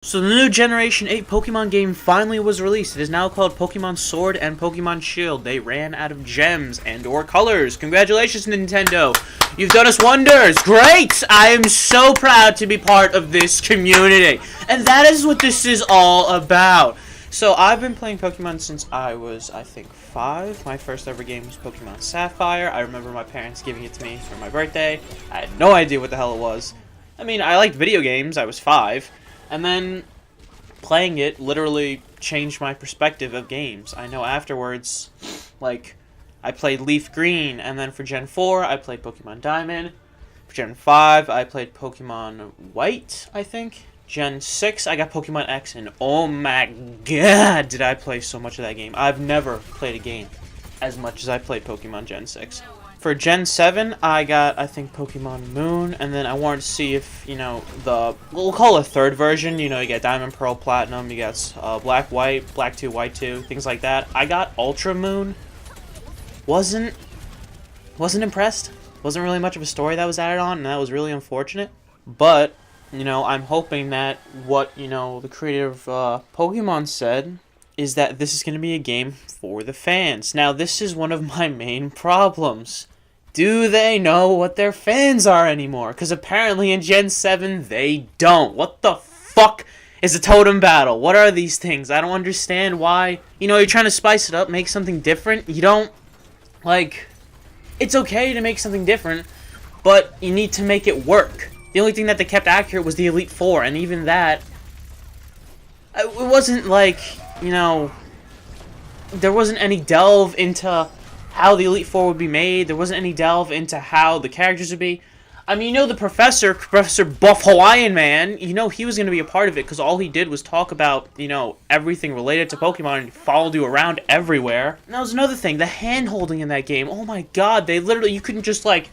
So the new Generation 8 Pokemon game finally was released. It is now called Pokemon Sword and Pokemon Shield. They ran out of gems and or colors. Congratulations, Nintendo. You've done us wonders. Great! I am so proud to be part of this community. And that is what this is all about. So I've been playing Pokemon since I was, I think, 5. My first ever game was Pokemon Sapphire. I remember my parents giving it to me for my birthday. I had no idea what the hell it was. I mean, I liked video games. I was 5. And then playing it literally changed my perspective of games. I know afterwards, like, I played Leaf Green, and then for Gen 4, I played Pokemon Diamond. For Gen 5, I played Pokemon White, I think. Gen 6, I got Pokemon X, and oh my god, did I play so much of that game. I've never played a game as much as I played Pokemon Gen 6. For Gen 7, I got, I think, Pokemon Moon, and then I wanted to see if, you know, we'll call it a third version, you know, you get Diamond, Pearl, Platinum, you got Black, White, Black 2, White 2, things like that. I got Ultra Moon. Wasn't impressed. Wasn't really much of a story that was added on, and that was really unfortunate. But, you know, I'm hoping that what, you know, the creator of Pokemon said is that this is going to be a game for the fans. Now, this is one of my main problems. Do they know what their fans are anymore? Because apparently in Gen 7, they don't. What the fuck is a totem battle? What are these things? I don't understand why. You know, you're trying to spice it up, make something different. You don't, like, it's okay to make something different, but you need to make it work. The only thing that they kept accurate was the Elite Four, and even that, it wasn't like, you know, there wasn't any delve into how the Elite Four would be made. There wasn't any delve into how the characters would be. I mean, you know, the Professor Buff Hawaiian Man, you know he was going to be a part of it because all he did was talk about, you know, everything related to Pokemon and followed you around everywhere. And that was another thing, the hand-holding in that game. Oh my god, they literally, you couldn't just, like,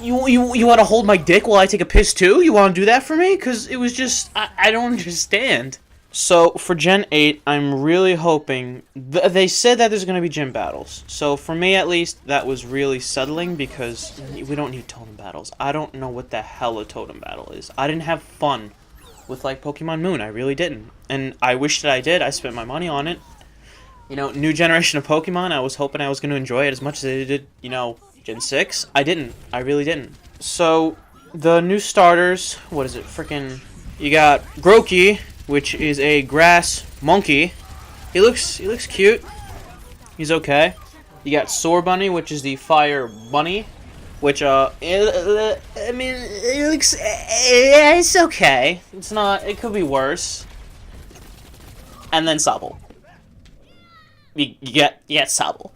you want to hold my dick while I take a piss too? You want to do that for me? Because it was just, I don't understand. So, for Gen 8, I'm really hoping... they said that there's going to be gym battles. So, for me, at least, that was really settling because we don't need totem battles. I don't know what the hell a totem battle is. I didn't have fun with, like, Pokemon Moon. I really didn't. And I wish that I did. I spent my money on it. You know, new generation of Pokemon, I was hoping I was going to enjoy it as much as I did, you know, Gen 6. I didn't. I really didn't. So, the new starters, what is it? Freaking... you got Grookey, which is a grass monkey. He looks cute. He's okay. You got Soar Bunny, which is the fire bunny, which I mean, it looks, it's okay. It's not, it could be worse. And then Sobble. You get Sobble.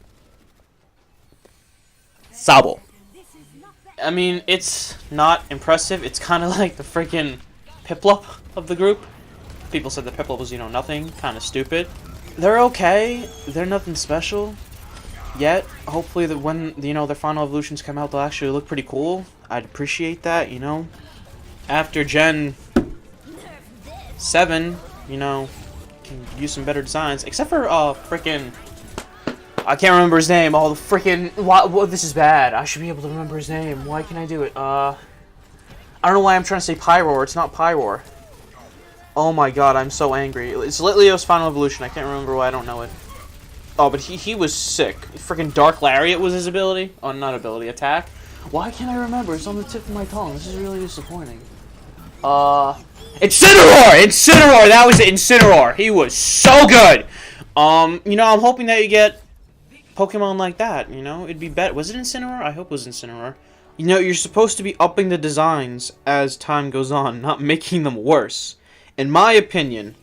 Sobble. I mean, it's not impressive. It's kind of like the freaking Piplup of the group. People said that Piplup was, you know, nothing, kind of stupid. They're okay. They're nothing special yet. Hopefully that when, you know, their final evolutions come out, they'll actually look pretty cool. I'd appreciate that, you know. After Gen 7, you know, can use some better designs. Except for, freaking... I can't remember his name. Oh, the freaking... What, this is bad. I should be able to remember his name. Why can't I do it? I don't know why I'm trying to say Pyroar. It's not Pyroar. Oh my god, I'm so angry. It's Litleo's final evolution. I can't remember why I don't know it. Oh, but he was sick. Freaking Dark Lariat was his ability. Oh, not ability, attack. Why can't I remember? It's on the tip of my tongue. This is really disappointing. Incineroar! Incineroar! That was it, Incineroar. He was so good! You know, I'm hoping that you get Pokemon like that, you know? It'd be better. Was it Incineroar? I hope it was Incineroar. You know, you're supposed to be upping the designs as time goes on, not making them worse. In my opinion,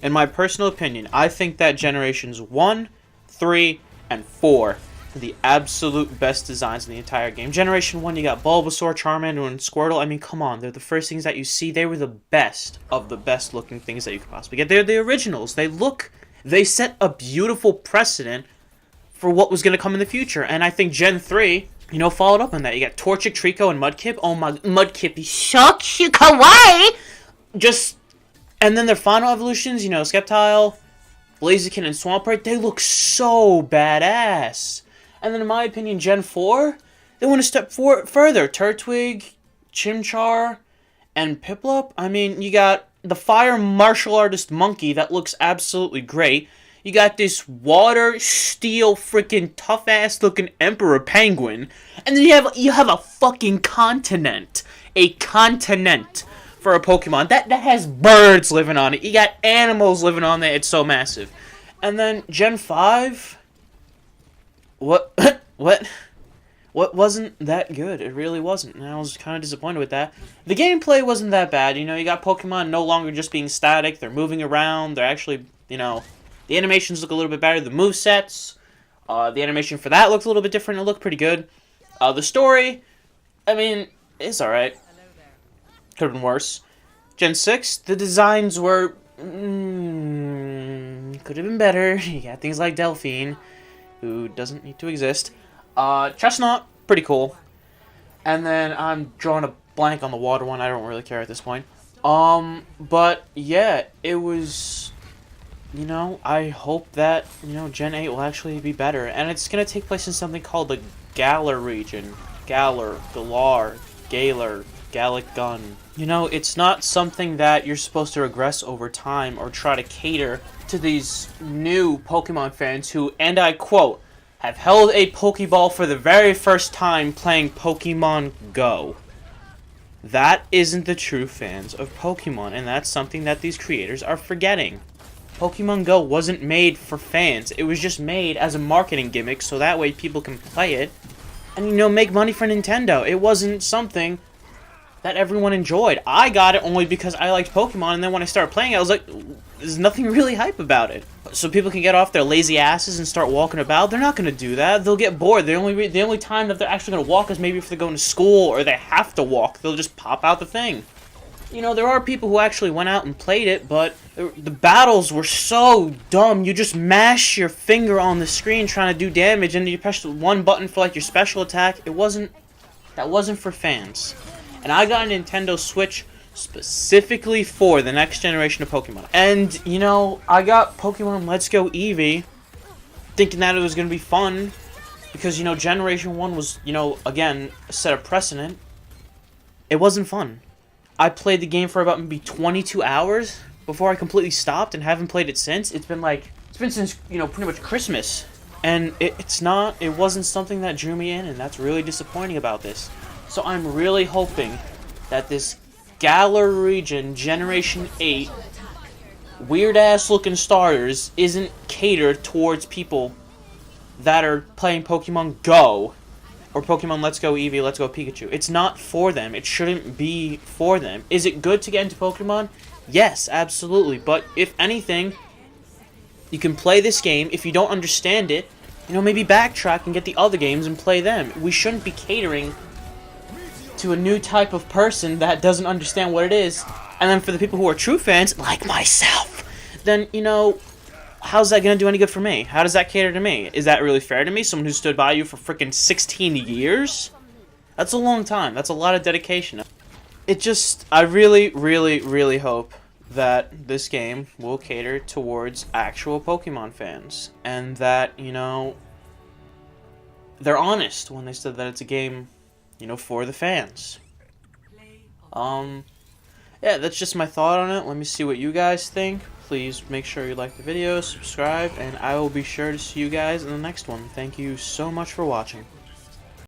in my personal opinion, I think that Generations 1, 3, and 4 are the absolute best designs in the entire game. Generation 1, you got Bulbasaur, Charmander, and Squirtle. I mean, come on, they're the first things that you see. They were the best of the best looking things that you could possibly get. They're the originals. They set a beautiful precedent for what was going to come in the future. And I think Gen 3, you know, followed up on that. You got Torchic, Trico, and Mudkip. Oh my, Mudkip is so cute, kawaii! And then their final evolutions, you know, Sceptile, Blaziken, and Swampert, they look so badass. And then in my opinion, Gen 4, they went a step further. Turtwig, Chimchar, and Piplup. I mean, you got the fire martial artist monkey that looks absolutely great. You got this water steel freaking tough ass looking emperor penguin, and then you have a fucking continent, for a Pokemon that has birds living on it. You got animals living on there. It's so massive. And then Gen 5, what wasn't that good. It really wasn't, and I was kind of disappointed with that. The gameplay wasn't that bad. You know, you got Pokemon no longer just being static. They're moving around. They're actually, you know, the animations look a little bit better. The movesets, the animation for that looked a little bit different. It looked pretty good. The story, I mean, it's alright. Could have been worse. Gen 6, the designs were, could have been better. You got things like Delphine, who doesn't need to exist. Chestnut, pretty cool. And then I'm drawing a blank on the water one. I don't really care at this point. But yeah, it was, you know, I hope that, you know, Gen 8 will actually be better. And it's going to take place in something called the Galar region. Galar, Gallic Gun. You know, it's not something that you're supposed to regress over time or try to cater to these new Pokemon fans who, and I quote, have held a Pokeball for the very first time playing Pokemon Go. That isn't the true fans of Pokemon, and that's something that these creators are forgetting. Pokemon Go wasn't made for fans. It was just made as a marketing gimmick so that way people can play it and, you know, make money for Nintendo. It wasn't something that everyone enjoyed. I got it only because I liked Pokemon, and then when I started playing it, I was like, there's nothing really hype about it. So people can get off their lazy asses and start walking about. They're not going to do that. They'll get bored. The only time that they're actually going to walk is maybe if they're going to school or they have to walk. They'll just pop out the thing. You know, there are people who actually went out and played it, but the battles were so dumb. You just mash your finger on the screen trying to do damage, and you press one button for like your special attack. That wasn't for fans. And I got a Nintendo Switch specifically for the next generation of Pokemon. And, you know, I got Pokemon Let's Go Eevee thinking that it was going to be fun because, you know, Generation 1 was, you know, again, set a precedent. It wasn't fun. I played the game for about maybe 22 hours before I completely stopped and haven't played it since. It's been since, you know, pretty much Christmas. And it wasn't something that drew me in, and that's really disappointing about this. So I'm really hoping that this Galar region Generation 8 weird-ass looking starters isn't catered towards people that are playing Pokemon Go or Pokemon Let's Go Eevee, Let's Go Pikachu. It's not for them. It shouldn't be for them. Is it good to get into Pokemon? Yes, absolutely. But if anything, you can play this game. If you don't understand it, you know, maybe backtrack and get the other games and play them. We shouldn't be catering to a new type of person that doesn't understand what it is. And then for the people who are true fans, like myself, then, you know, how's that going to do any good for me? How does that cater to me? Is that really fair to me? Someone who stood by you for freaking 16 years? That's a long time. That's a lot of dedication. I really, really, really hope that this game will cater towards actual Pokemon fans. And that, you know, they're honest when they said that it's a game, you know, for the fans. Yeah, that's just my thought on it. Let me see what you guys think. Please make sure you like the video, subscribe, and I will be sure to see you guys in the next one. Thank you so much for watching.